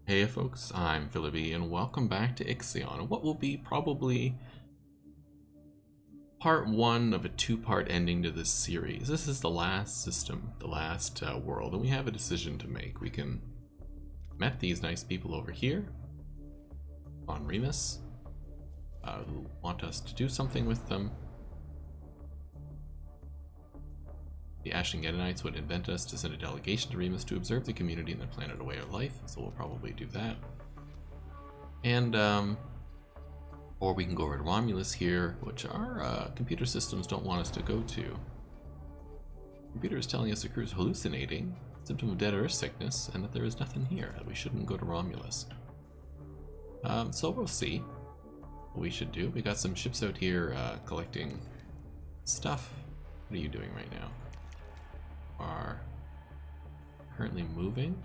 Hey folks, I'm Philippi and welcome back to IXION, what will be probably part one of a two-part ending to this series. This is the last system, the last world, and we have a decision to make. We can met these nice people over here on Remus who want us to do something with them. The Ashingenites would invent us to send a delegation to Remus to observe the community and their planet a way of life, so we'll probably do that. And, or we can go over to Romulus here, which our computer systems don't want us to go to. The computer is telling us the crew is hallucinating, symptom of dead Earth sickness, and that there is nothing here, that we shouldn't go to Romulus. So we'll see what we should do. We got some ships out here collecting stuff. What are you doing right now? Are currently moving.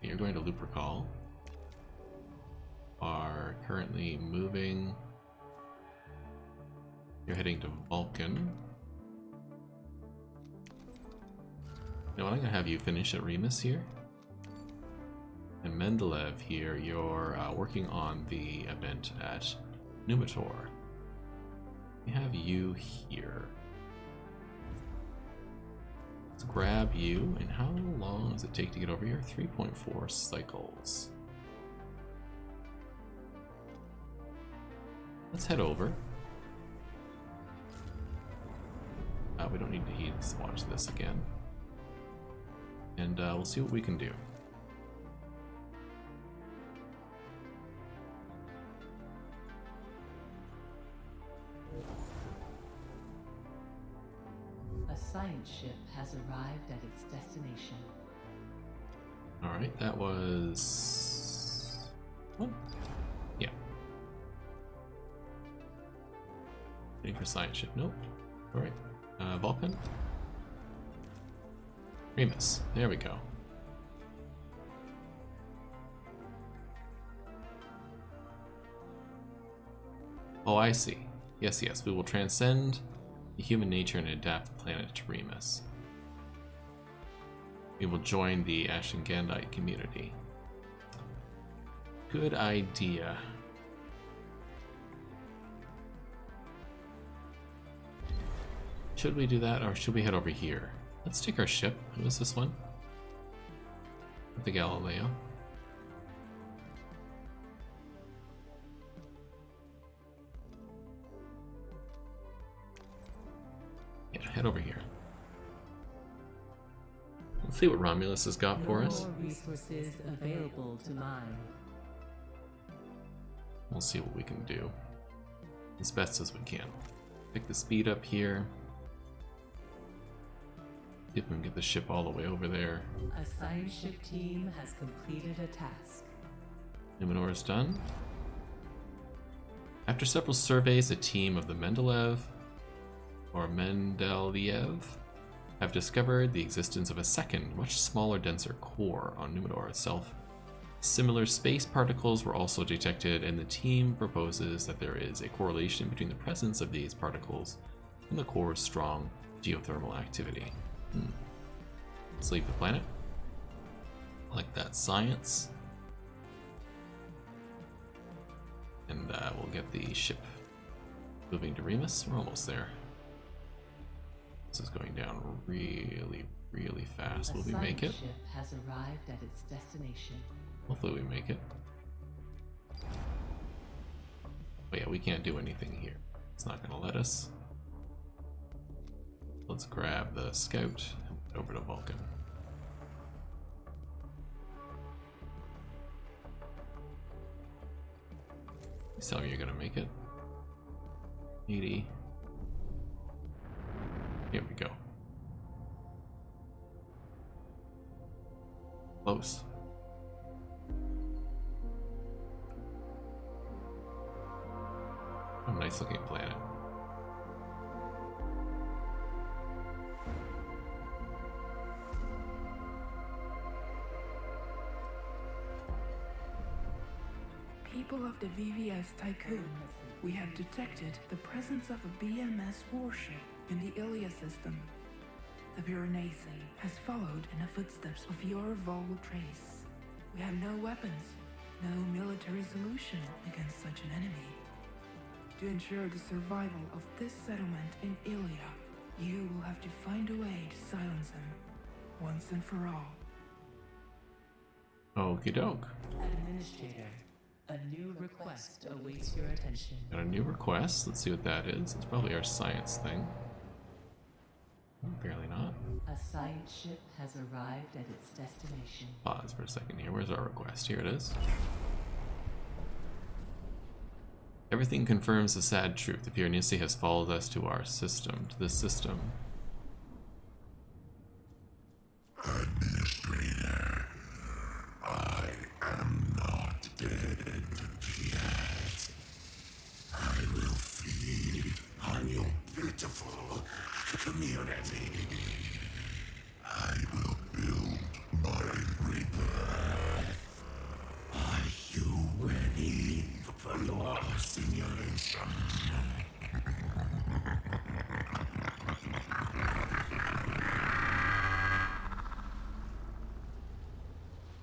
You're going to loop recall. Are currently moving. You're heading to Vulcan. You know what, I'm gonna have you finish at Remus here. And Mendeleev here, you're working on the event at Numitor. We have you here. Let's grab you, and how long does it take to get over here? 3.4 cycles. Let's head over. We don't need to watch this again. And we'll see what we can do. A science ship has arrived at its destination. Alright, that was... What? Yeah. Waiting for science ship. Nope. Alright. Vulcan? Remus. There we go. Oh, I see. Yes, yes. We will transcend human nature and adapt the planet to Remus. We will join the Ashingandite community. Good idea. Should we do that, or should we head over here? Let's take our ship. What is this one? The Galileo. Head over here. Let's see what Romulus has got for us. More resources available to mine. We'll see what we can do as best as we can. Pick the speed up here. See if we can get the ship all the way over there. A science ship team has completed a task. Numenor is done. After several surveys, a team of the Mendeleev have discovered the existence of a second, much smaller, denser core on Numenor itself. Similar space particles were also detected, and the team proposes that there is a correlation between the presence of these particles and the core's strong geothermal activity. Let's leave the planet. I like that science. And we'll get the ship moving to Remus. We're almost there. This is going down really, really fast. Will we make it? A ship has arrived at its destination. Hopefully we make it. But yeah, we can't do anything here. It's not going to let us. Let's grab the scout and head over to Vulcan. You tell me you're going to make it. 80. Here we go. Close. Oh, nice looking planet. People of the VVS Tiqqan, we have detected the presence of a BMS warship in the Ilia system. The Piranesi has followed in the footsteps of your Vol trace. We have no weapons, no military solution against such an enemy. To ensure the survival of this settlement in Ilia, you will have to find a way to silence him, once and for all. Okie doke. Administrator, a new request awaits your attention. Got a new request. Let's see what that is. It's probably our science thing. Apparently not. A science ship has arrived at its destination. Pause for a second here. Where's our request? Here it is. Everything confirms the sad truth. The Piranesi has followed us to our system, to this system. Administrator, I am not dead yet. I will feed on your pitiful community. I will build my rebirth. Are you ready for your simulation?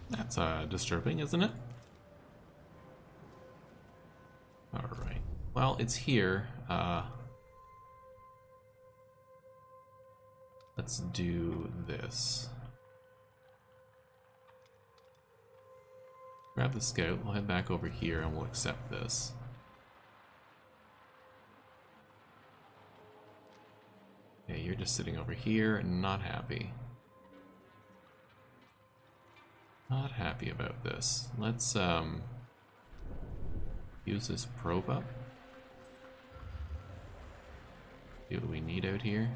That's disturbing, isn't it? Alright. Well, it's here. Let's do this. Grab the scout, we'll head back over here and we'll accept this. Okay, you're just sitting over here and not happy. Not happy about this. Let's use this probe up. See what we need out here.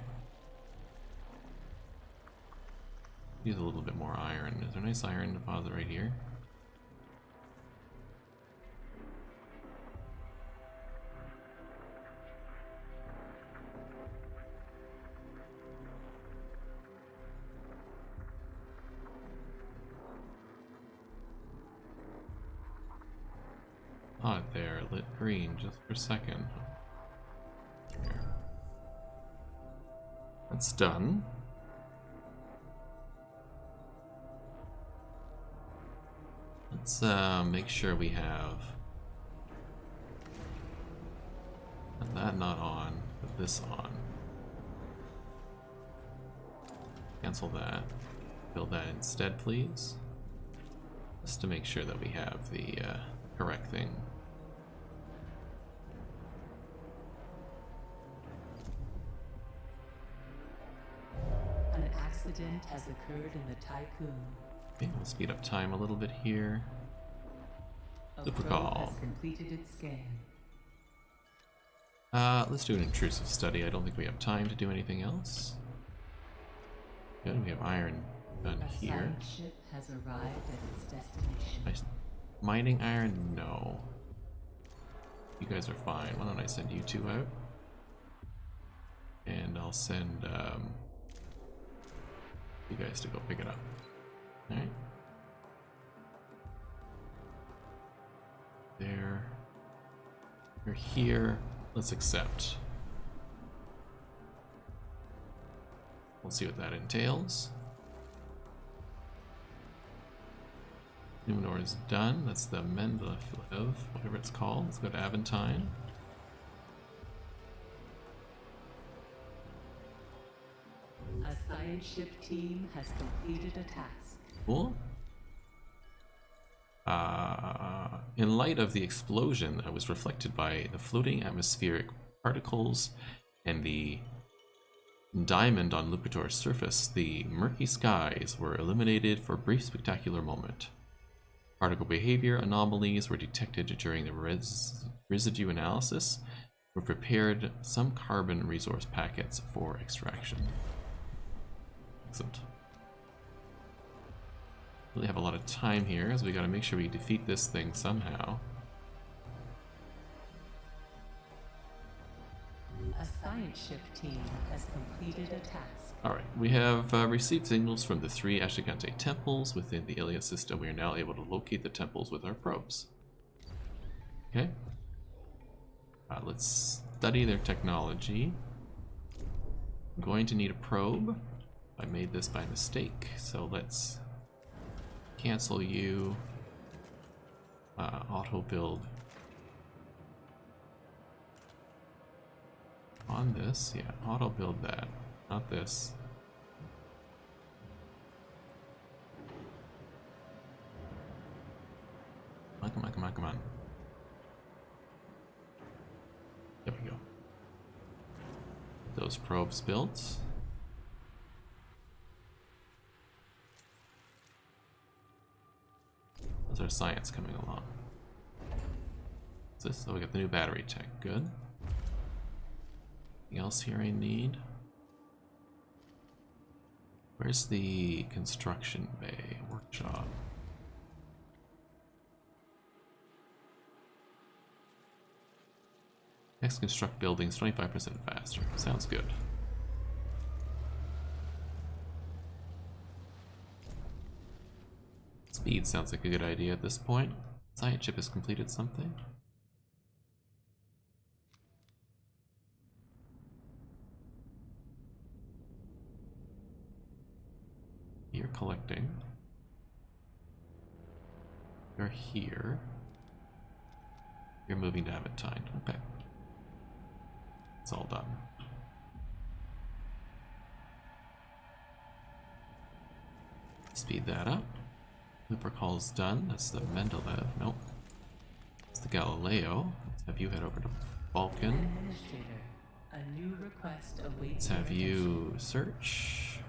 Use a little bit more iron. Is there a nice iron deposit right here? Hot there, lit green just for a second. There. That's done. Let's make sure we have that not on, but this on. Cancel that. Build that instead, please. Just to make sure that we have the correct thing. An accident has occurred in the Tiqqan. Okay, we'll speed up time a little bit here. A Super probe call. has completed its scan. Let's do an intrusive study. I don't think we have time to do anything else. Good, we have iron done A here. science ship has arrived at its destination. Mining iron? No. You guys are fine. Why don't I send you two out? And I'll send you guys to go pick it up. Alright. There. You're here. Let's accept. We'll see what that entails. Numenor is done. That's the Mendelev, whatever it's called. Let's go to Aventine. A science ship team has completed a task. Cool. In light of the explosion that was reflected by the floating atmospheric particles and the diamond on Lupitor's surface, the murky skies were illuminated for a brief spectacular moment. Particle behavior anomalies were detected during the residue analysis. We prepared some carbon resource packets for extraction. Excellent. Really have a lot of time here, as we gotta make sure we defeat this thing somehow. A science ship team has completed a task. Alright, we have received signals from the 3 Ashigante temples within the Ilia system. We are now able to locate the temples with our probes. Okay. Let's study their technology. I'm going to need a probe. I made this by mistake, so let's cancel you. Auto build on this. Yeah, auto build that, not this. Come on, come on, come on. There we go. Those probes built. How's our science coming along? What's this? Oh, we got the new battery tech. Good. Anything else here I need? Where's the construction bay workshop? Next construct buildings 25% faster. Sounds good. Speed sounds like a good idea at this point. Science ship has completed something. You're collecting. You're here. You're moving to Aventine. Okay. It's all done. Speed that up. Looper call's done. That's the Mendeleev. Nope. It's the Galileo. Let's have you head over to Vulcan. Administrator, a new request awaits. Let's have you search.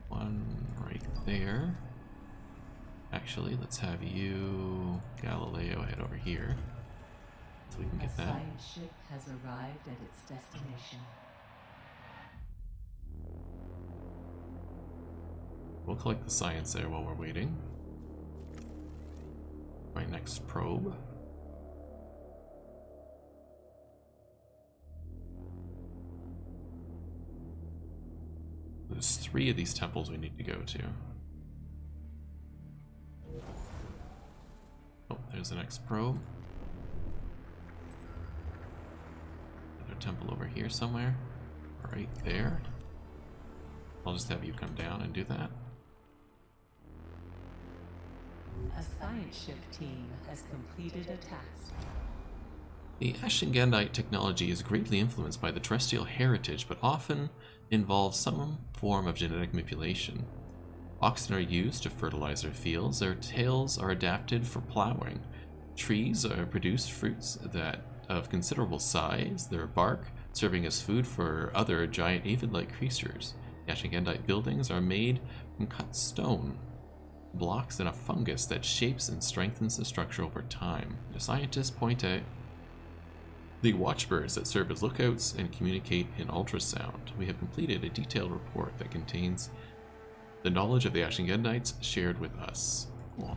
One right there. Actually, let's have you, Galileo, head over here so we can get A that. science ship has arrived at its destination. We'll collect the science there while we're waiting. My next probe. There's 3 of these temples we need to go to. Oh, there's the next probe. Another temple over here somewhere. Right there. I'll just have you come down and do that. A science ship team has completed a task. The Ashingendite technology is greatly influenced by the terrestrial heritage, but often involves some form of genetic manipulation. Oxen are used to fertilize their fields, their tails are adapted for plowing. Trees produce fruits that of considerable size, their bark serving as food for other giant aphid-like creatures. The Ashingendite buildings are made from cut stone, blocks and a fungus that shapes and strengthens the structure over time. The scientists point out the watchbirds that serve as lookouts and communicate in ultrasound. We have completed a detailed report that contains the knowledge of the Ashingendites shared with us. Cool.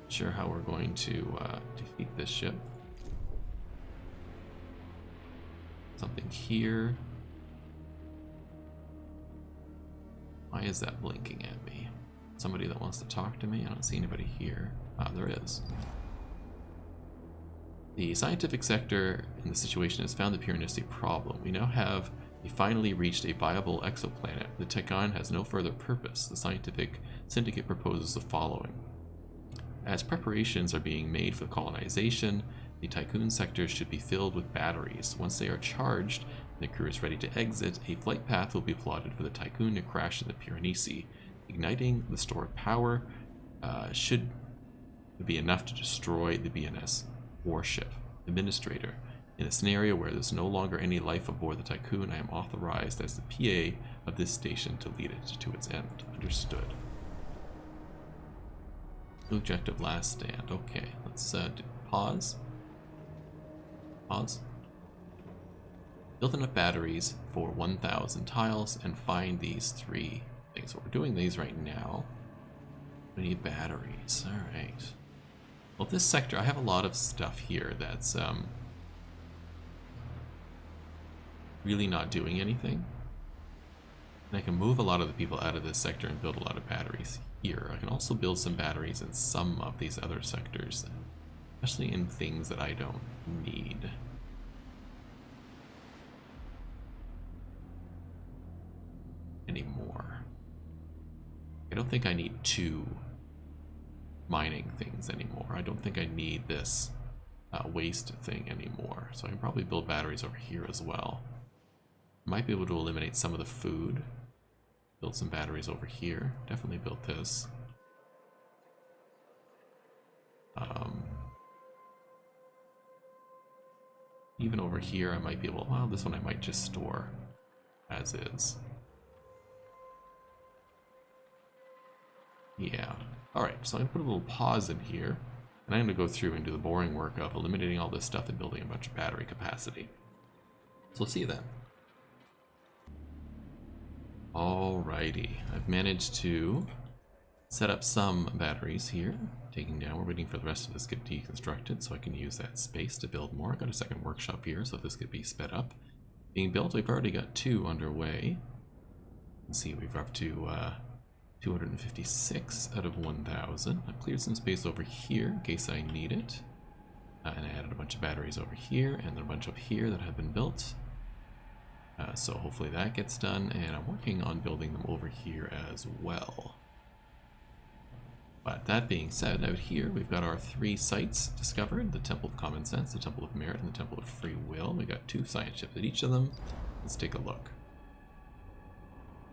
Sure how we're going to defeat this ship. Something here. Why is that blinking at me? Somebody that wants to talk to me? I don't see anybody here. Ah, there is. The scientific sector in the situation has found the Pyrrhonistic problem. We now have finally reached a viable exoplanet. The Tiqqan has no further purpose. The scientific syndicate proposes the following. As preparations are being made for colonization, the Tiqqun sectors should be filled with batteries. Once they are charged and the crew is ready to exit, a flight path will be plotted for the Tiqqun to crash in the Pyrenees. Igniting the stored power should be enough to destroy the BNS warship. Administrator, in a scenario where there's no longer any life aboard the Tiqqun, I am authorized as the PA of this station to lead it to its end. Understood. Objective last stand. Okay, let's pause. Pause. Build enough batteries for 1,000 tiles and find these 3 things. So we're doing these right now. We need batteries. Alright. Well, this sector, I have a lot of stuff here that's really not doing anything. And I can move a lot of the people out of this sector and build a lot of batteries here. I can also build some batteries in some of these other sectors, especially in things that I don't need. don't think I need 2 mining things anymore. I don't think I need this waste thing anymore. So I can probably build batteries over here as well. Might be able to eliminate some of the food. Build some batteries over here. Definitely build this. Even over here I might be able, well, this one I might just store as is. Yeah. Alright, so I'm going to put a little pause in here, and I'm going to go through and do the boring work of eliminating all this stuff and building a bunch of battery capacity. So let's see you then. Alrighty, I've managed to set up some batteries here. Taking down, we're waiting for the rest of this to get deconstructed so I can use that space to build more. I've got a second workshop here, so this could be sped up. Being built, we've already got 2 underway. Let's see, we're up to 256 out of 1,000. I've cleared some space over here in case I need it. And I added a bunch of batteries over here and then a bunch up here that have been built. So hopefully that gets done, and I'm working on building them over here as well. But that being said, out here we've got our 3 sites discovered: the Temple of Common Sense, the Temple of Merit, and the Temple of Free Will. We got 2 science ships at each of them. Let's take a look.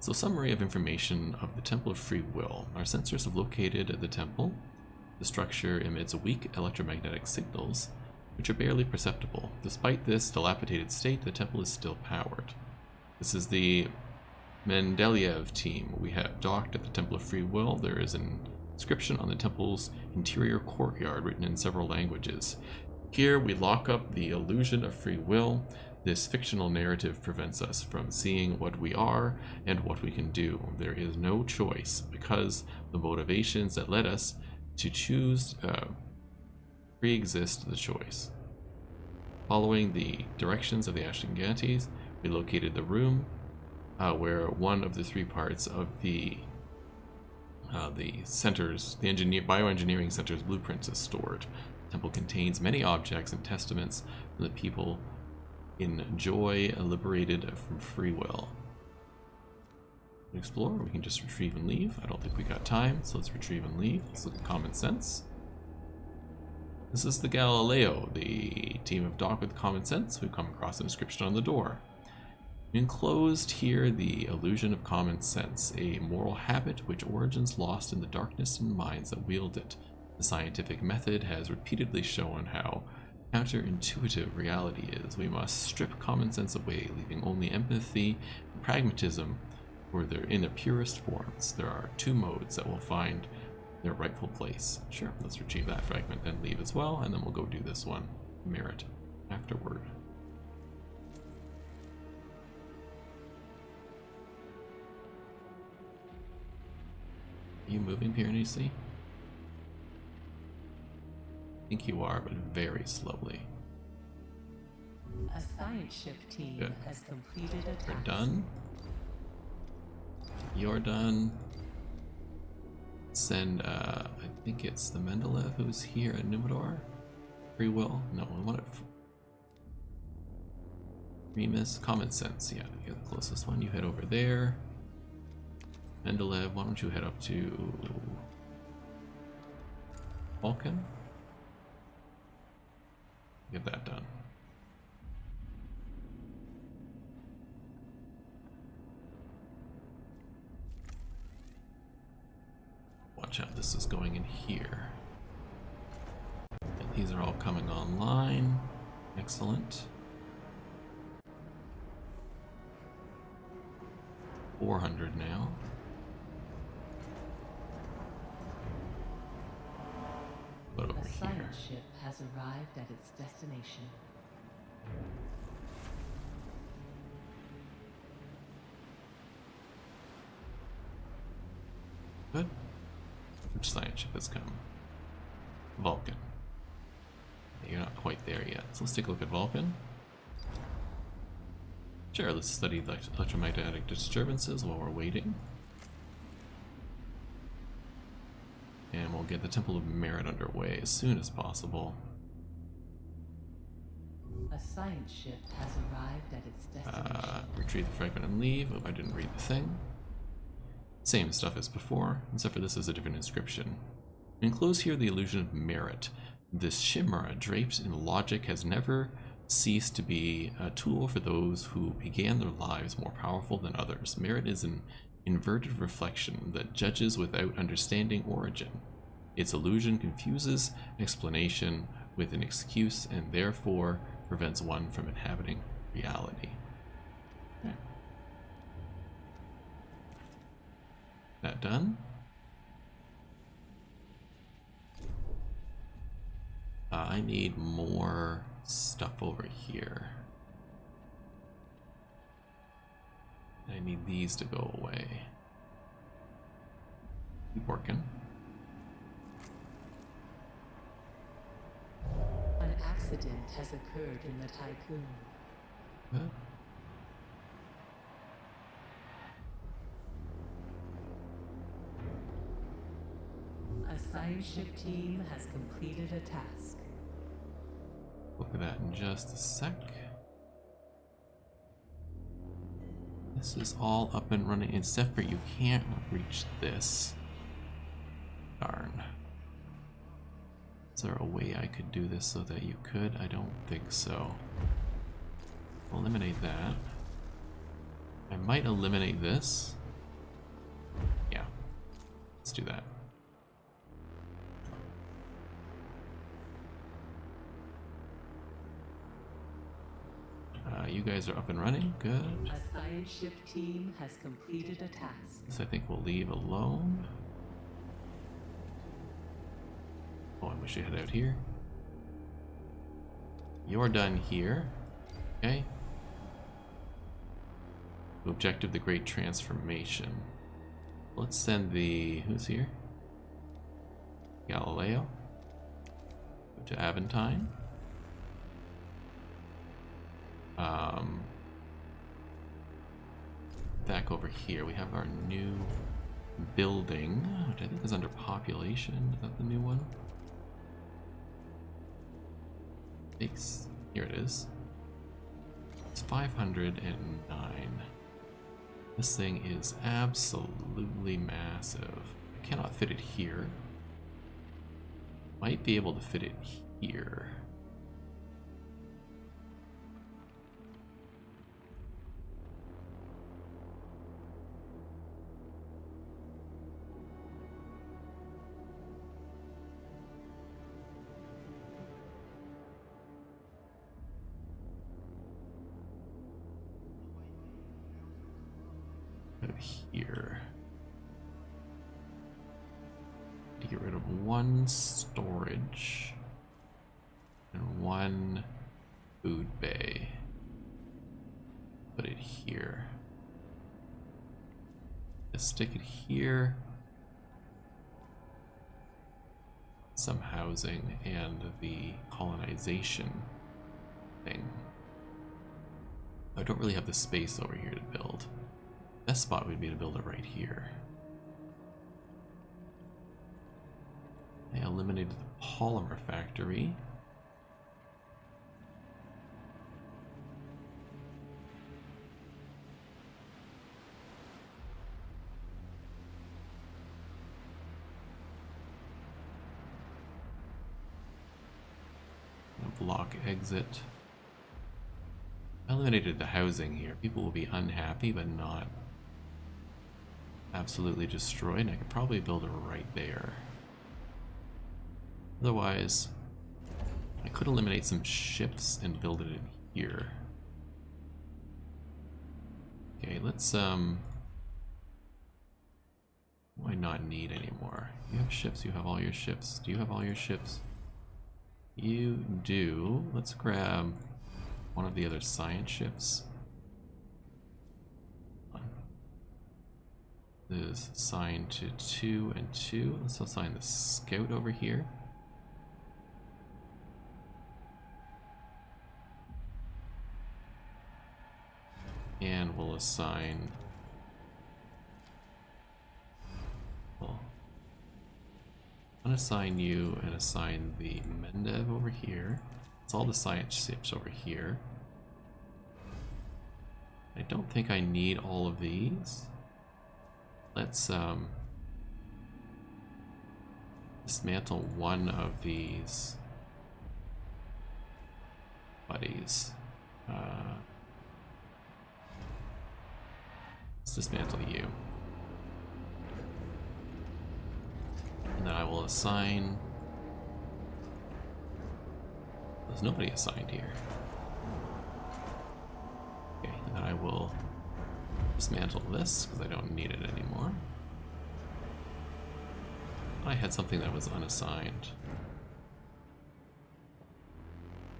So, summary of information of the Temple of Free Will. Our sensors have located the temple. The structure emits weak electromagnetic signals, which are barely perceptible. Despite this dilapidated state, the temple is still powered. This is the Mendeleev team. We have docked at the Temple of Free Will. There is an inscription on the temple's interior courtyard written in several languages. Here we lock up the illusion of free will. This fictional narrative prevents us from seeing what we are and what we can do. There is no choice because the motivations that led us to choose pre-exist the choice. Following the directions of the Ashtingantes, we located the room where one of the 3 parts of the center's, the bioengineering center's blueprints is stored. The temple contains many objects and testaments from the people in joy liberated from free will. Explore, we can just retrieve and leave. I don't think we got time, so let's retrieve and leave. Let's look at common sense. This is the Galileo, the team of Doc with Common Sense. We've come across an inscription on the door. Enclosed here, the illusion of common sense, a moral habit which origins lost in the darkness and minds that wield it. The scientific method has repeatedly shown how counterintuitive reality is. We must strip common sense away, leaving only empathy and pragmatism in their purest forms. There are 2 modes that will find their rightful place. Sure, let's retrieve that fragment and leave as well, and then we'll go do this one, Merit, afterward. Are you moving, Piranesi? I think you are, but very slowly. A science ship team Good. has completed a We're task. done. You're done. Send, I think it's the Mendeleev who's here at Numenor. Free will? No, we want it. Remus, Common Sense. Yeah, you're the closest one. You head over there. Mendeleev, why don't you head up to Vulcan? Get that done. Watch out, this is going in here. And these are all coming online. Excellent. 400 now. But over A here. science ship has arrived at its destination. Good. Which science ship has come? Vulcan. You're not quite there yet. So let's take a look at Vulcan. Sure, let's study the electromagnetic disturbances while we're waiting. And we'll get the Temple of Merit underway as soon as possible. A science ship has arrived at its destination. Retrieve the fragment and leave. Oh, I didn't read the thing. Same stuff as before, except for this is a different inscription. Enclose here the illusion of merit. This chimera draped in logic has never ceased to be a tool for those who began their lives more powerful than others. Merit is an inverted reflection that judges without understanding origin. Its illusion confuses explanation with an excuse and therefore prevents one from inhabiting reality. Okay. That done? I need more stuff over here. I need these to go away. Keep working. An accident has occurred in the Tiqqun. Huh? A science ship team has completed a task. Look at that in just a sec. This is all up and running, except for you can't reach this. Darn. Is there a way I could do this so that you could? I don't think so. Eliminate that. I might eliminate this. Yeah. Let's do that. You guys are up and running. Good. A science ship team has completed a task. This I think we'll leave alone. Oh, I wish you had out here. You're done here. Okay. Objective: the Great Transformation. Let's send the... who's here? Galileo. Go to Aventine. Back over here, we have our new building, which I think is under population. Is that the new one? Here it is. It's 509. This thing is absolutely massive. I cannot fit it here. Might be able to fit it here. Here to get rid of one storage and one food bay. Put it here. Just stick it here. Some housing and the colonization thing. I don't really have the space over here to build. Best spot would be to build it right here. I eliminated the polymer factory. Block exit. I eliminated the housing here. People will be unhappy, but not absolutely destroyed. I could probably build it right there. Otherwise, I could eliminate some ships and build it in here. Okay, let's why not need anymore? You have ships, you have all your ships. Do you have all your ships? You do. Let's grab one of the other science ships. This is assigned to 2 and 2. Let's assign the scout over here. And we'll assign... well, unassign you and assign the Mendev over here. It's all the science ships over here. I don't think I need all of these. Let's dismantle one of these buddies. Let's dismantle you. And then I will assign... There's nobody assigned here. Okay, and then I will dismantle this because I don't need it anymore. I had something that was unassigned.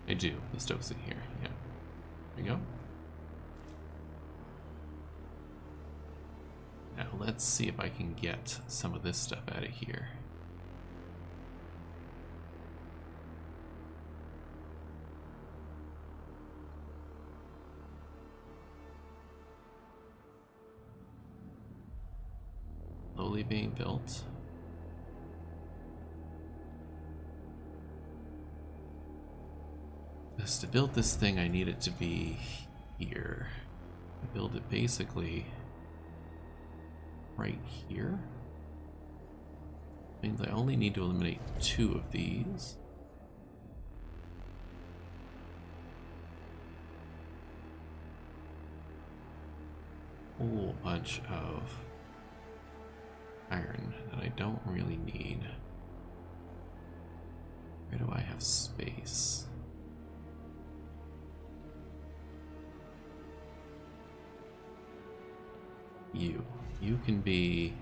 I do. The stove's in here. Yeah. There we go. Now let's see if I can get some of this stuff out of here. Slowly being built. Because to build this thing, I need it to be here. I build it basically right here. Means I only need to eliminate 2 of these. Whole bunch of iron that I don't really need. Where do I have space? You can be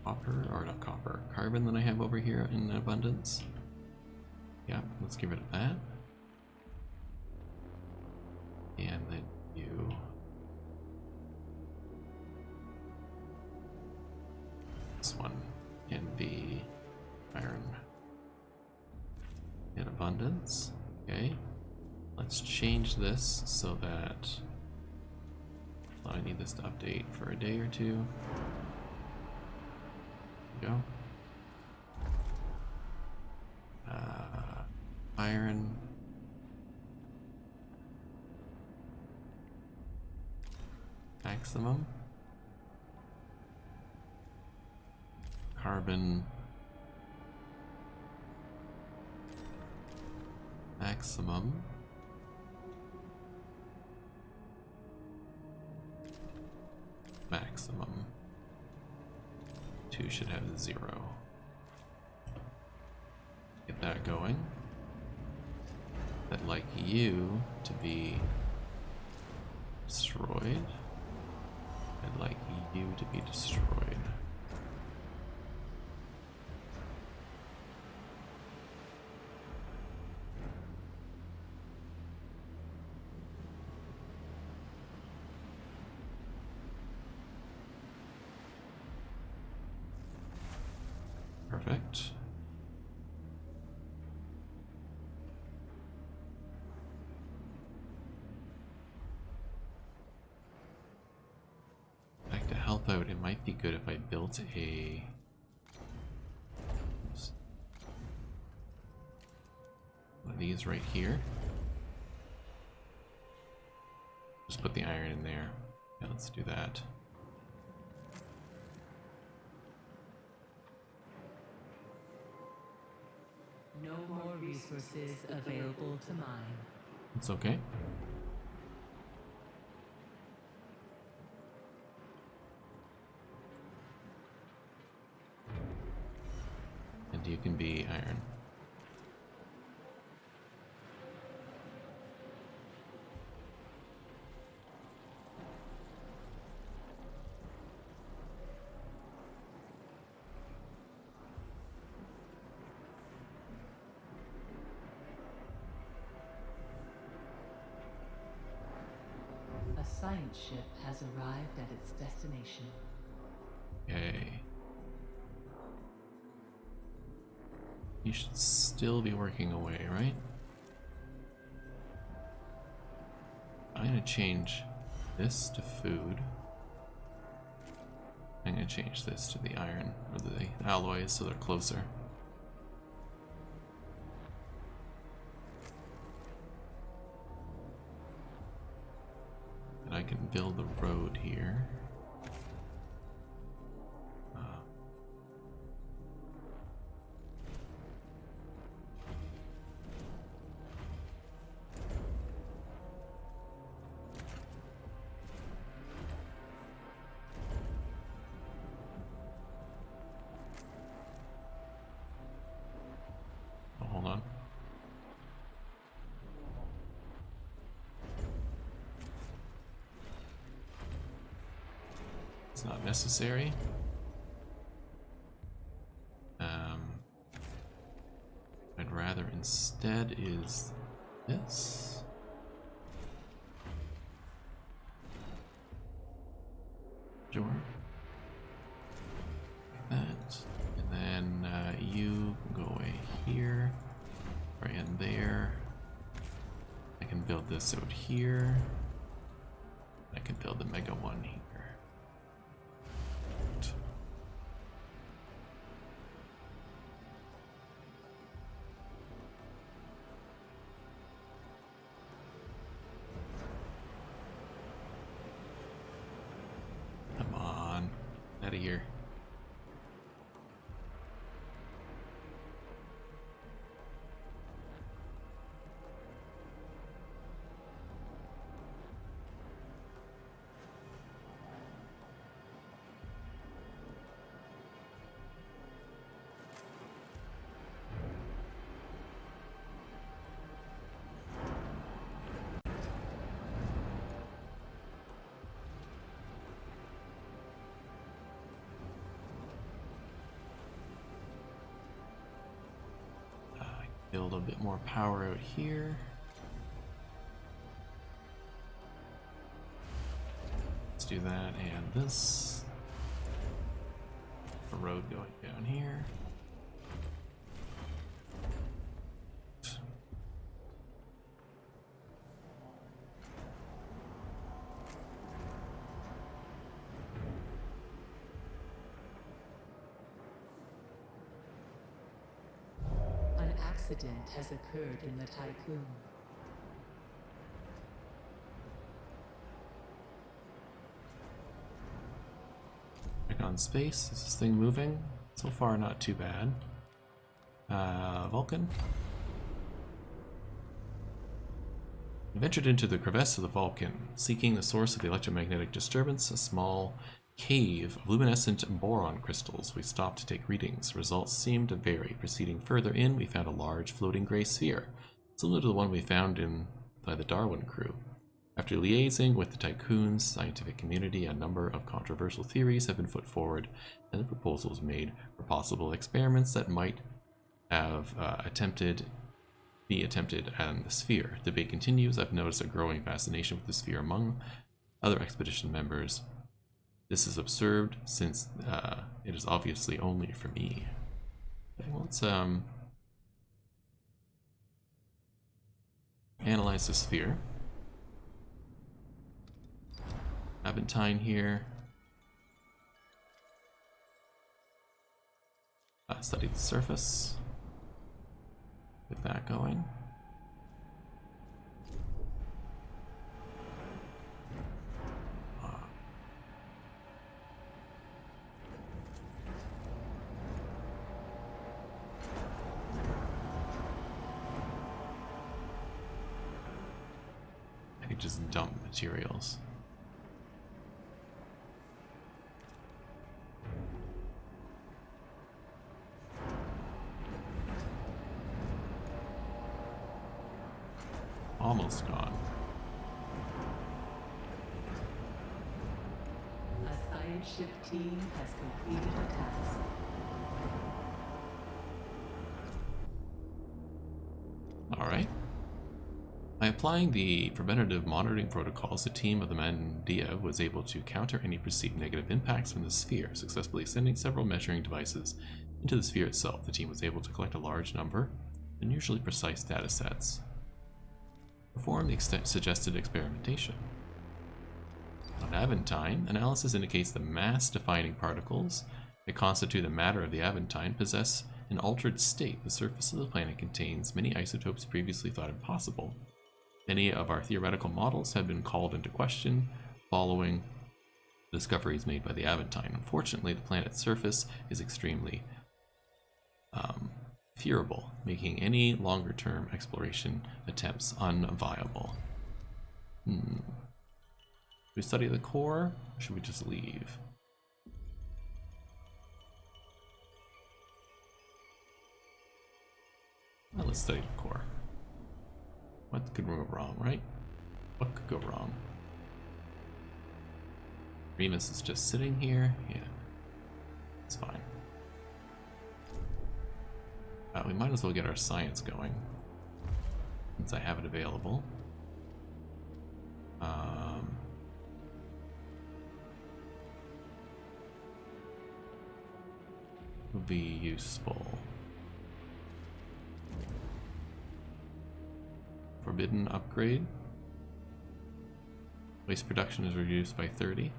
copper, or not copper, carbon that I have over here in abundance. Yeah, let's get rid of that. And then you. This one can be iron in abundance. Okay. Let's change this so that I need this to update for a day or two. There we go. Iron. Maximum. Carbon. Maximum. Maximum. 2 should have 0. Get that going. I'd like you to be destroyed. I'd like you to be destroyed. Perfect. Back to help out, it might be good if I built a... one of these right here. Just put the iron in there. Yeah, let's do that. No more resources available to mine. It's okay. And you can be iron. A science ship has arrived at its destination. Yay. You should still be working away, right? I'm gonna change this to food. I'm gonna change this to the iron, or the alloys, so they're closer. Did I can build the road here. Hold on. It's not necessary. I'd rather instead is this. Sure. Like that. And then you go away here. Right in there. I can build this out here. I can build the mega one here. Come on, out of here. Build a bit more power out here. Let's do that and this. A road going down here. Accident has occurred in the Tiqqun. Back on space. Is this thing moving? So far, not too bad. Vulcan. We ventured into the crevice of the Vulcan, seeking the source of the electromagnetic disturbance, a small cave of luminescent boron crystals. We stopped to take readings. Results seemed to vary. Proceeding further in, we found a large floating gray sphere, similar to the one we found by the Darwin crew. After liaising with the Tiqqun's scientific community, a number of controversial theories have been put forward, and the proposals made for possible experiments that might have be attempted on the sphere. Debate continues. I've noticed a growing fascination with the sphere among other expedition members. This is absurd, since it is obviously only for me. Okay, well, let's analyze the sphere. Aventine here. Study the surface. Get that going. Just dump materials. Almost gone. A science ship team has completed a task. All right. By applying the preventative monitoring protocols, the team of the Mandia was able to counter any perceived negative impacts from the sphere, successfully sending several measuring devices into the sphere itself. The team was able to collect a large number, unusually precise data sets. Perform the suggested experimentation. On Aventine, analysis indicates the mass-defining particles that constitute the matter of the Aventine possess an altered state. The surface of the planet contains many isotopes previously thought impossible. Many of our theoretical models have been called into question. following discoveries made by the Aventine. Unfortunately, the planet's surface is extremely fearable, making any longer-term exploration attempts unviable. Should we study the core, or should we just leave? Well, let's study the core. What could go wrong, right? What could go wrong? Remus is just sitting here. Yeah, it's fine. We might as well get our science going, since I have it available. Will be useful. Forbidden upgrade. Waste production is reduced by 30.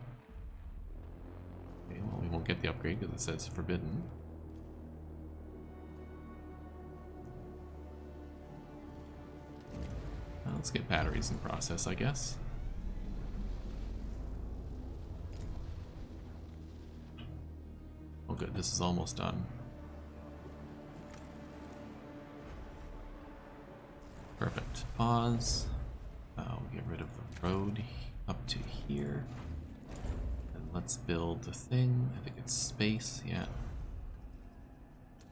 Okay, well, we won't get the upgrade because it says forbidden. Well, let's get batteries in process, I guess. Oh good, this is almost done. Perfect. Pause. We'll get rid of the road up to here. And let's build the thing. I think it's space, yeah.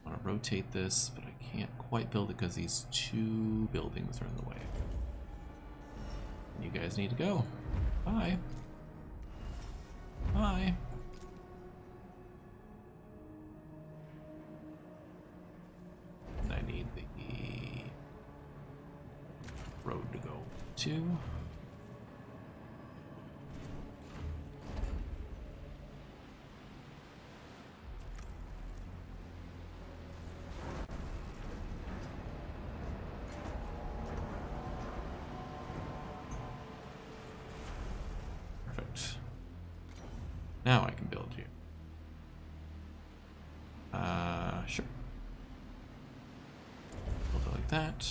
I want to rotate this, but I can't quite build it because these two buildings are in the way. You guys need to go. Bye. Bye. And I need the road to go to. Perfect. Now I can build you. Sure. Build it like that.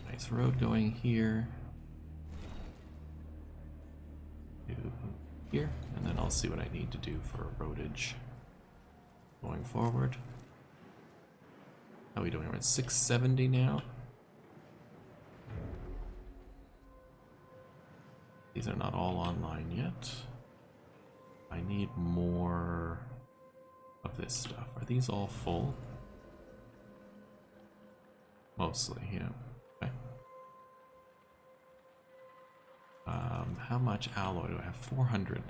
Nice road going here to here, and then I'll see what I need to do for roadage going forward. How are we doing? We're at 670 now. These are not all online yet. I need more of this stuff. Are these all full? Mostly, yeah. Okay. How much alloy do I have? 400.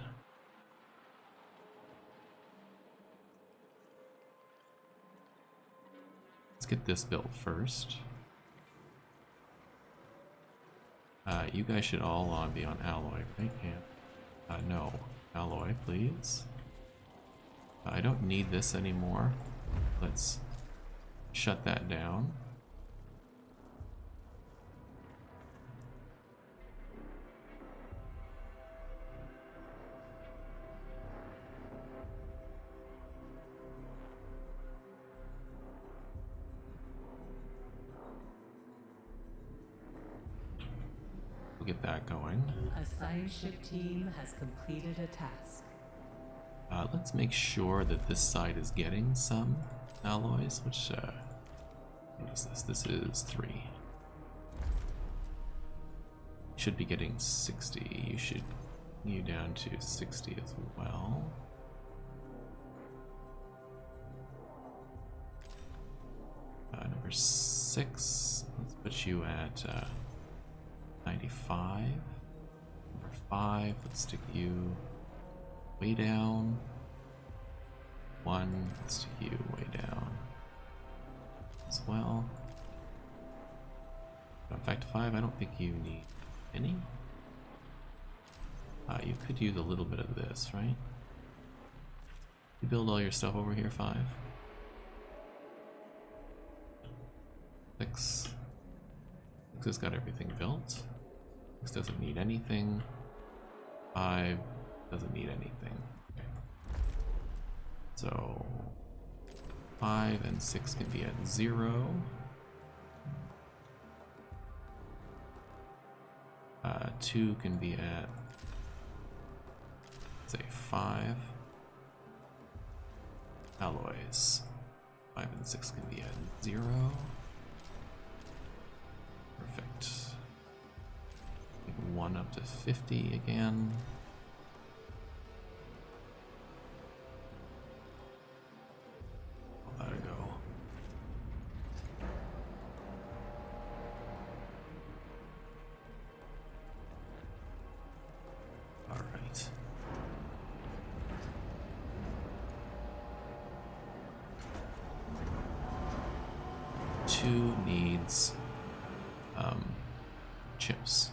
Let's get this built first. You guys should all be on alloy, right? Yeah. No. Alloy, please. I don't need this anymore. Let's shut that down. Get that going. A science ship team has completed a task. Let's make sure that this side is getting some alloys, which, what is this? This is 3. Should be getting 60. You should you down to 60 as well. Number 6, let's put you at 95. Number 5, let's stick you way down. 1, let's stick you way down as well. In fact, 5, I don't think you need any. You could use a little bit of this, right? You build all your stuff over here, 5. 6. 6 has got everything built. 6 doesn't need anything. 5 doesn't need anything. Okay. So 5 and 6 can be at 0. 2 can be at, say, 5. Alloys. 5 and 6 can be at 0. Perfect. 1 up to 50 again. I'll let it go. All right. Two needs chips.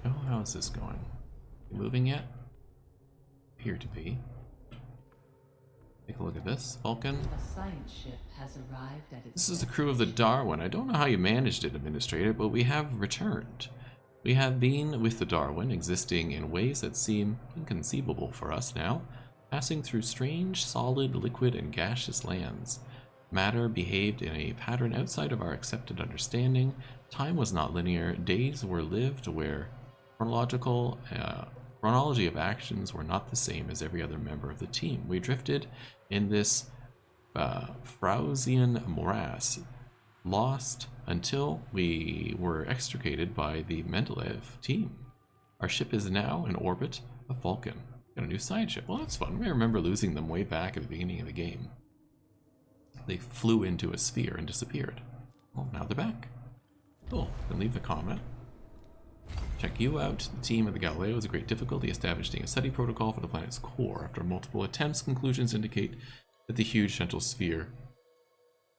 Oh, how is this going? You moving yet? Appear to be. Take a look at this. Vulcan. A science ship has arrived at its This is the crew of the Darwin. I don't know how you managed it, Administrator, but we have returned. We have been with the Darwin, existing in ways that seem inconceivable for us now, passing through strange, solid, liquid, and gaseous lands. Matter behaved in a pattern outside of our accepted understanding. Time was not linear. Days were lived where chronology of actions were not the same as every other member of the team. We drifted in this Frausian morass, lost until we were extricated by the Mendeleev team. Our ship is now in orbit of Vulcan. Got a new science ship. Well, that's fun. I remember losing them way back at the beginning of the game. They flew into a sphere and disappeared. Well, now they're back. Cool. Then leave the comment. Check you out. The team of the Galileo is a great difficulty establishing a study protocol for the planet's core. After multiple attempts, conclusions indicate that the huge central sphere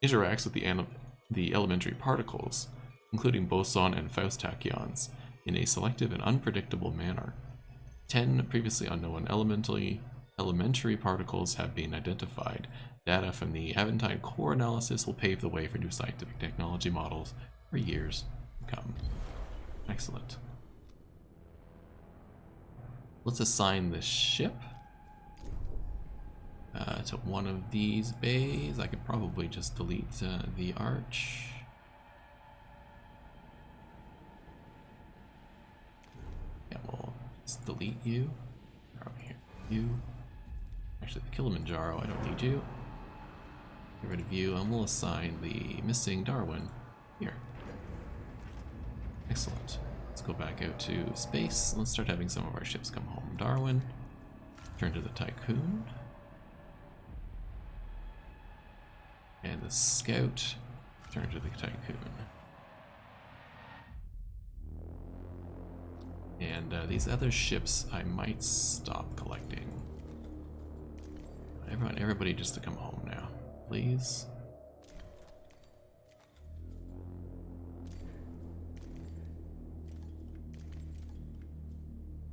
interacts with the elementary particles, including boson and Faust tachyons, in a selective and unpredictable manner. 10 previously unknown elementary particles have been identified. Data from the Aventine core analysis will pave the way for new scientific technology models for years to come. Excellent. Let's assign this ship to one of these bays. I could probably just delete the arch. Yeah, we'll just delete you. Over here, you. Actually, the Kilimanjaro, I don't need you. Get rid of you, and we'll assign the missing Darwin here. Excellent. Let's go back out to space. Let's start having some of our ships come home. Darwin, turn to the Tycoon. And the Scout, turn to the Tycoon. And these other ships I might stop collecting. Everybody just to come home now, please.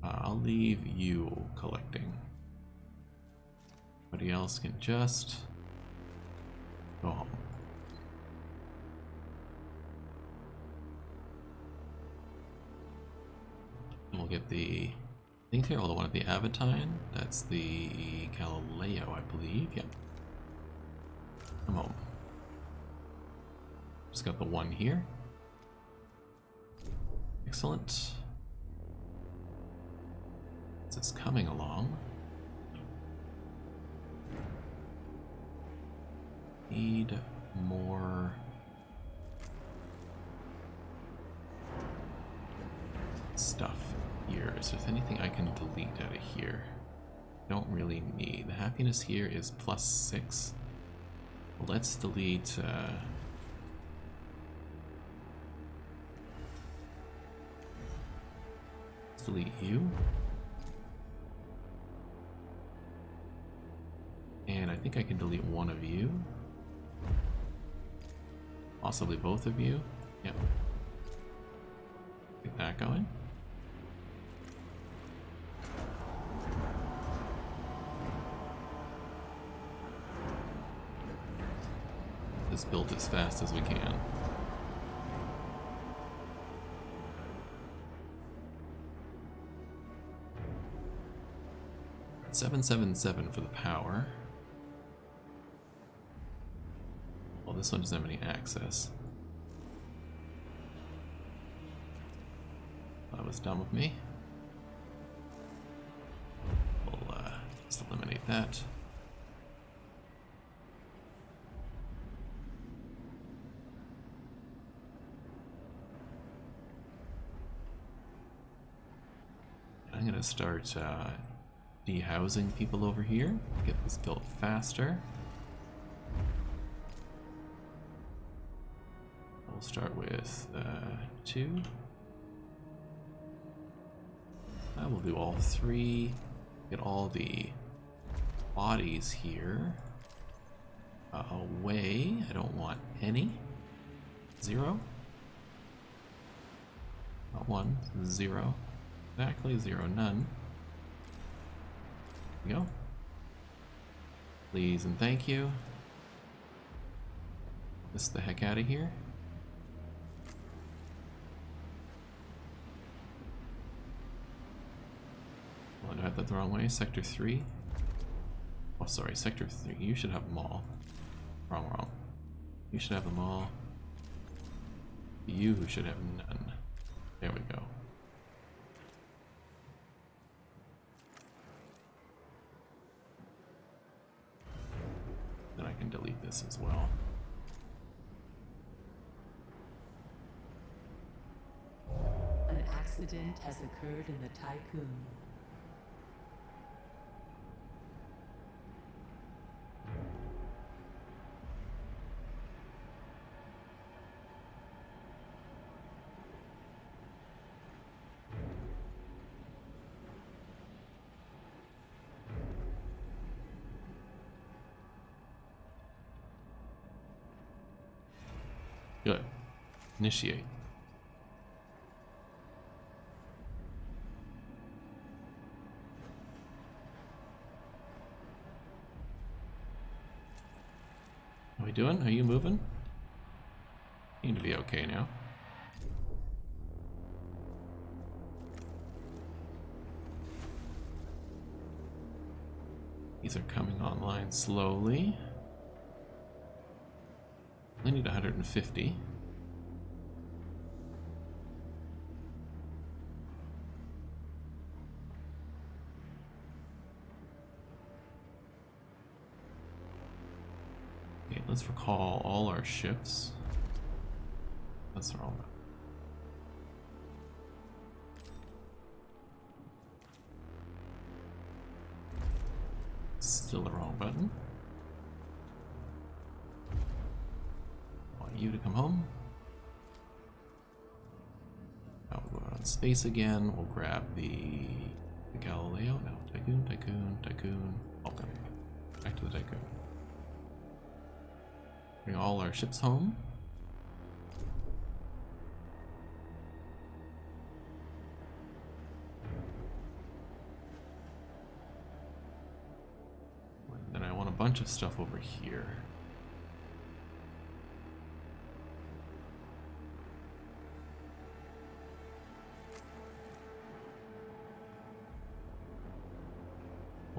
I'll leave you collecting. Everybody else can just go home. And we'll get the thing here, the one at the Aventine. That's the Galileo, I believe. Yep. Come home. Just got the one here. Excellent. This is coming along. Need more stuff here. Is there anything I can delete out of here? Don't really need. The happiness here is +6. Let's delete let's delete you. And I think I can delete one of you. Possibly both of you. Yep. Get that going. this built as fast as we can. 777 for the power. Well, this one doesn't have any access. That was dumb of me. We'll just eliminate that. I'm gonna start dehousing people over here. Get this built faster. We'll start with 2. We'll do all 3. Get all the bodies here away. I don't want any. 0. Not 1. 0. Exactly. 0. None. There we go. Please and thank you. This the heck out of here. Well, I have that the wrong way. Sector 3. Oh, sorry. Sector 3. You should have them all. Wrong. You should have them all. You should have none. There we go. Then I can delete this as well. An accident has occurred in the Tiqqun. Good. Initiate. How we doing? Are you moving? Seem to be okay now. These are coming online slowly. I need 150. Okay, let's recall all our ships. That's wrong. Still the wrong button. You to come home. Now we'll go on space again. We'll grab the Galileo. No, Tiqqun. Okay. Back to the Tiqqun. Bring all our ships home. And then I want a bunch of stuff over here.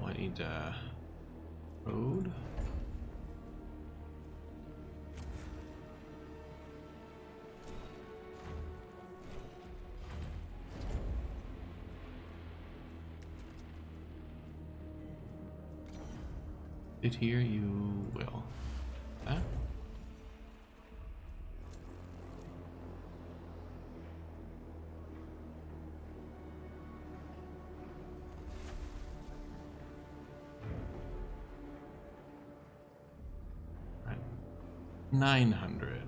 I need road. Sit here, you will. That. Right. 900.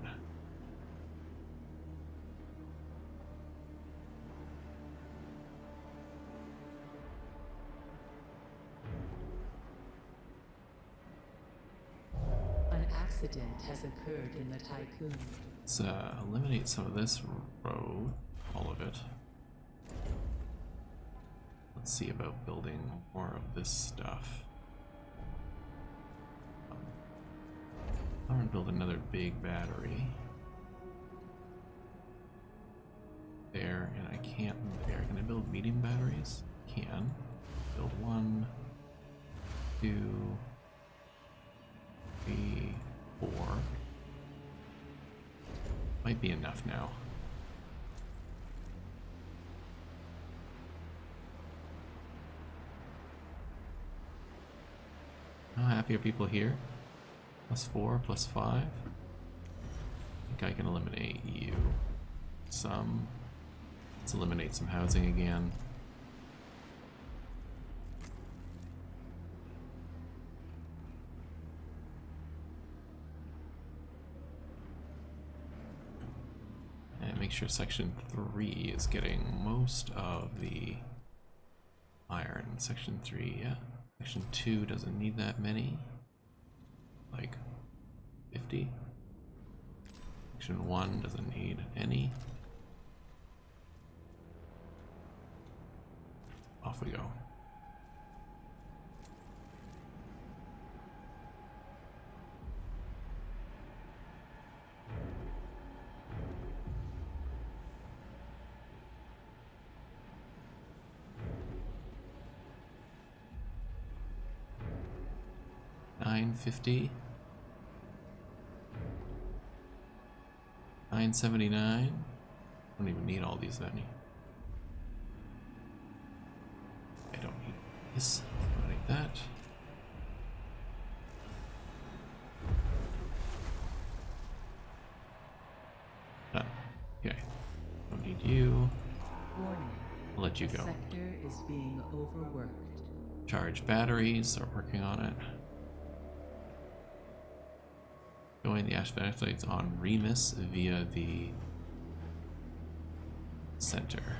Accident has occurred in the Tiqqun. Let's eliminate some of this road, all of it. Let's see about building more of this stuff. I'm gonna build another big battery there, and I can't there. Can I build medium batteries? Can. Build 1, 2, 3, 4. Might be enough now. How happy are people here? +4, +5. I think I can eliminate you. Some. Let's eliminate some housing again. And make sure section 3 is getting most of the iron. Section 3, yeah. Section 2 doesn't need that many. Like 50. Section 1 doesn't need any. Off we go. $9.50. $9.79. Don't even need all these any. I don't need this. Like that. Done. Okay. Don't need you. Warning. I'll let you The go. sector is being overworked. Charge batteries. Start working on it. Join the Ashvan sites on Remus via the center.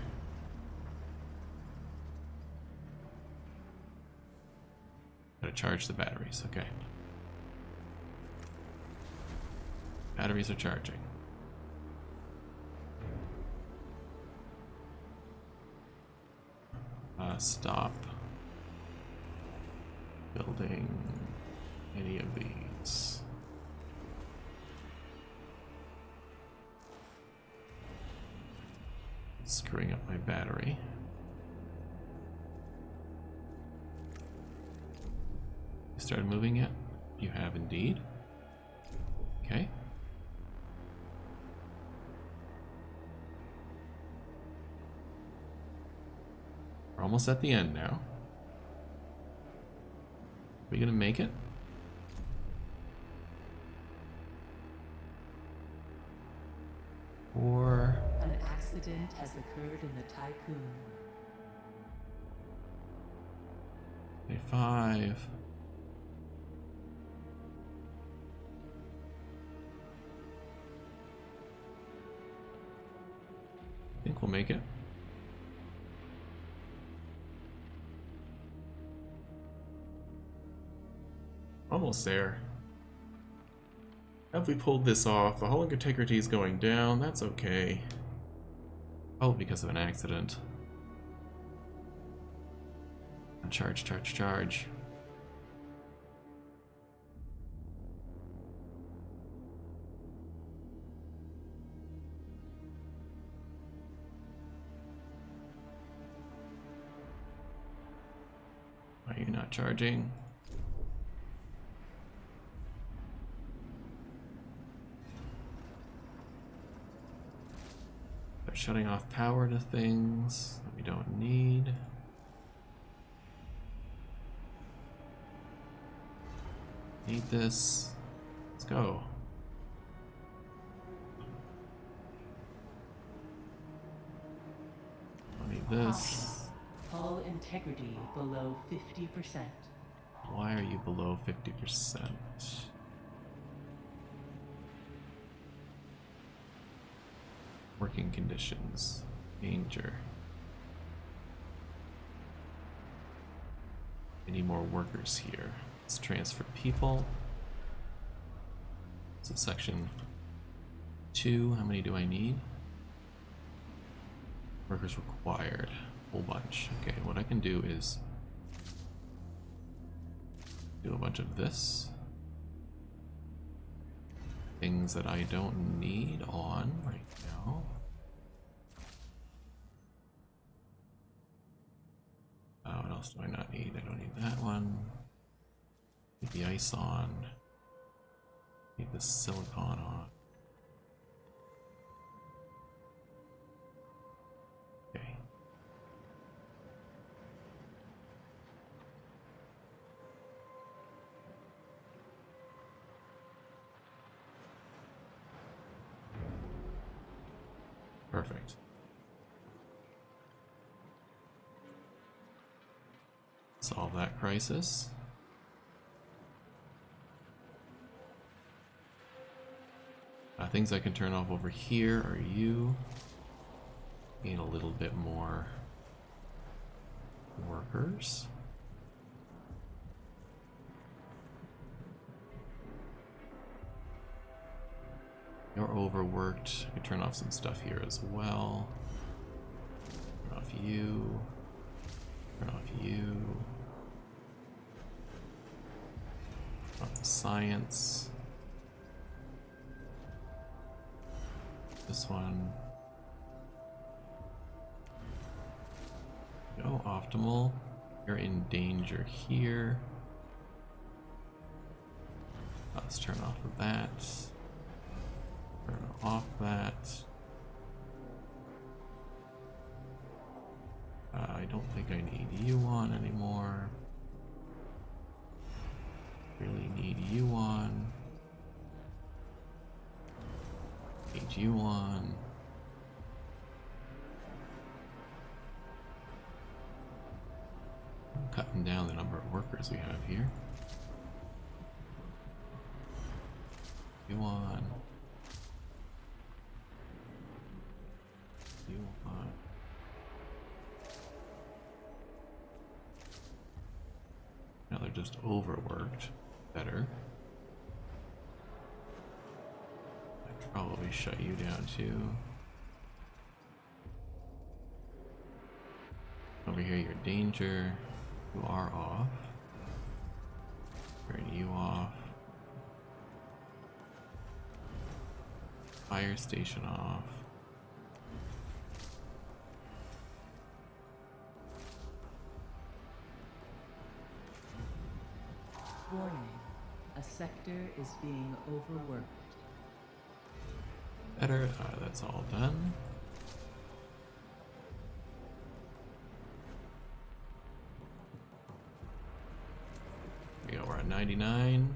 Gotta charge the batteries, okay. Batteries are charging. Stop building any of these. Screwing up my battery. You started moving yet? You have indeed. Okay. We're almost at the end now. Are we gonna make it? Or An accident has occurred in the Tiqqun. 5. I think we'll make it. Almost there. Have we pulled this off? The hull integrity is going down. That's okay. Oh, because of an accident. Charge, charge, charge. Why are you not charging? They're shutting off power to things that we don't need. Need this. Let's go. I need this. Hull integrity below 50%. Why are you below 50%? Working conditions. Danger. I need more workers here. Let's transfer people. So section 2, how many do I need? Workers required. Whole bunch. Okay, what I can do is do a bunch of this. things that I don't need on right now. What else do I not need? I don't need that one. Need the ice on. Need the silicon on. Okay. Perfect. Solve that crisis. Things I can turn off over here are you. Need a little bit more workers. You're overworked. I can turn off some stuff here as well. Turn off you. Turn off you. Turn off the science. This one. Go optimal. You're in danger here. Let's turn off of that. Turn off that. I don't think I need you on anymore. Really need you on. Need you on. I'm cutting down the number of workers we have here. You on. You on. Now they're just overworked. Better. I'd probably shut you down too. Over here, you're danger. You are off. Turn you off. Fire station off. Warning. A sector is being overworked. Better. That's all done. There we go. We're at 99.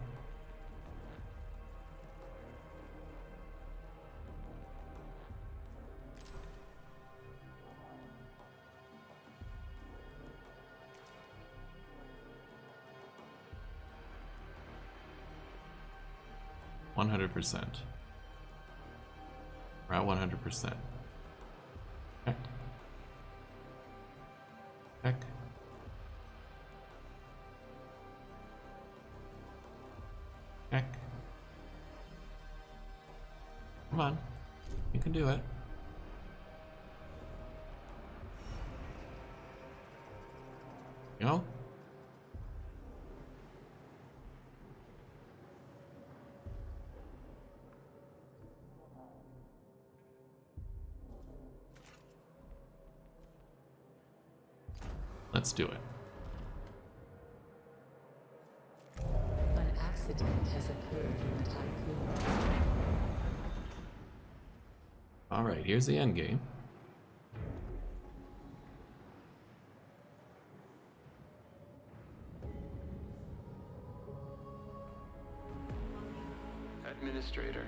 %. We're at 100%. Heck. Heck. Heck. Come on. You can do it. Go. Let's do it. An accident has occurred in the Tiqqan. All right, here's the end game. Administrator,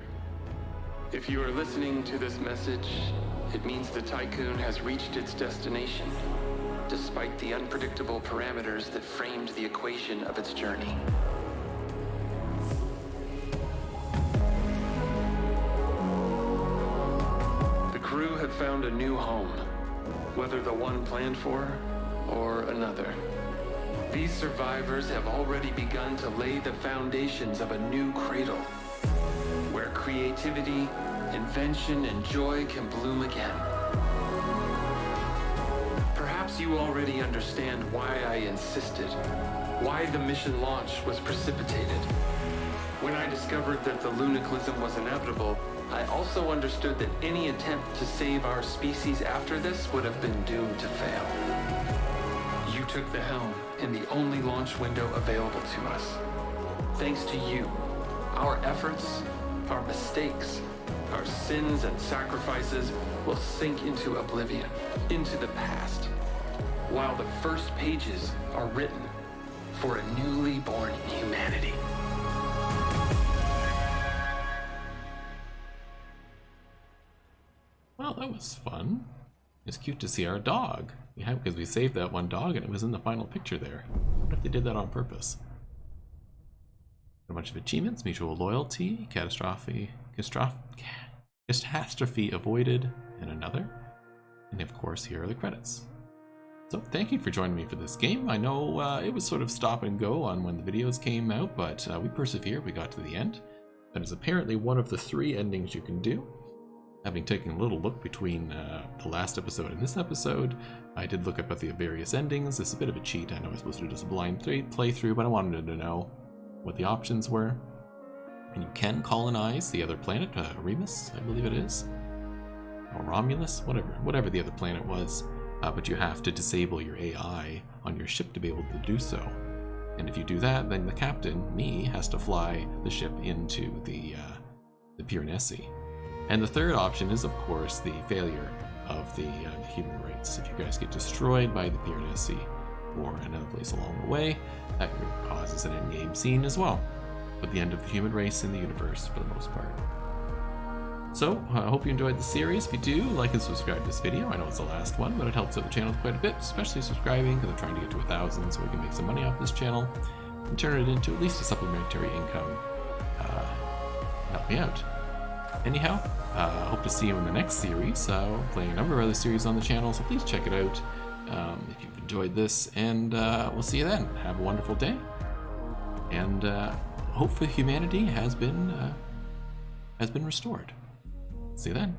if you are listening to this message, it means the Tycoon has reached its destination, despite the unpredictable parameters that framed the equation of its journey. The crew have found a new home, whether the one planned for or another. These survivors have already begun to lay the foundations of a new cradle, where creativity, invention, and joy can bloom again. Perhaps you already understand why I insisted, why the mission launch was precipitated. When When I discovered that the lunicalism was inevitable, I also understood that any attempt to save our species after this would have been doomed to fail. You took the helm in the only launch window available to us. Thanks to you, our efforts, our mistakes, our sins and sacrifices will sink into oblivion, into the past, while the first pages are written for a newly born humanity. Well, that was fun. It's cute to see our dog. Yeah, because we saved that one dog and it was in the final picture there. I wonder if they did that on purpose. A bunch of achievements: mutual loyalty, catastrophe avoided, and another. And of course, here are the credits. So thank you for joining me for this game. I know it was sort of stop and go on when the videos came out, but we persevered. We got to the end. That is apparently one of the 3 endings you can do. Having taken a little look between the last episode and this episode, I did look up at the various endings. It's a bit of a cheat. I know I was supposed to do just a blind playthrough, but I wanted to know what the options were. And you can colonize the other planet, Remus, I believe it is, or Romulus, whatever the other planet was. But you have to disable your AI on your ship to be able to do so. And if you do that, then the captain, me, has to fly the ship into the Pyrenees. And the third option is, of course, the failure of the human race. If you guys get destroyed by the Pyrenees or another place along the way, that causes an endgame scene as well. But the end of the human race in the universe, for the most part. So, I hope you enjoyed the series. If you do, like and subscribe to this video. I know it's the last one, but it helps out the channel quite a bit, especially subscribing, because I'm trying to get to 1,000 so we can make some money off this channel and turn it into at least a supplementary income. Help me out. Anyhow, hope to see you in the next series. We're playing a number of other series on the channel, so please check it out if you've enjoyed this, and we'll see you then. Have a wonderful day, and hopefully humanity has been restored. See you then.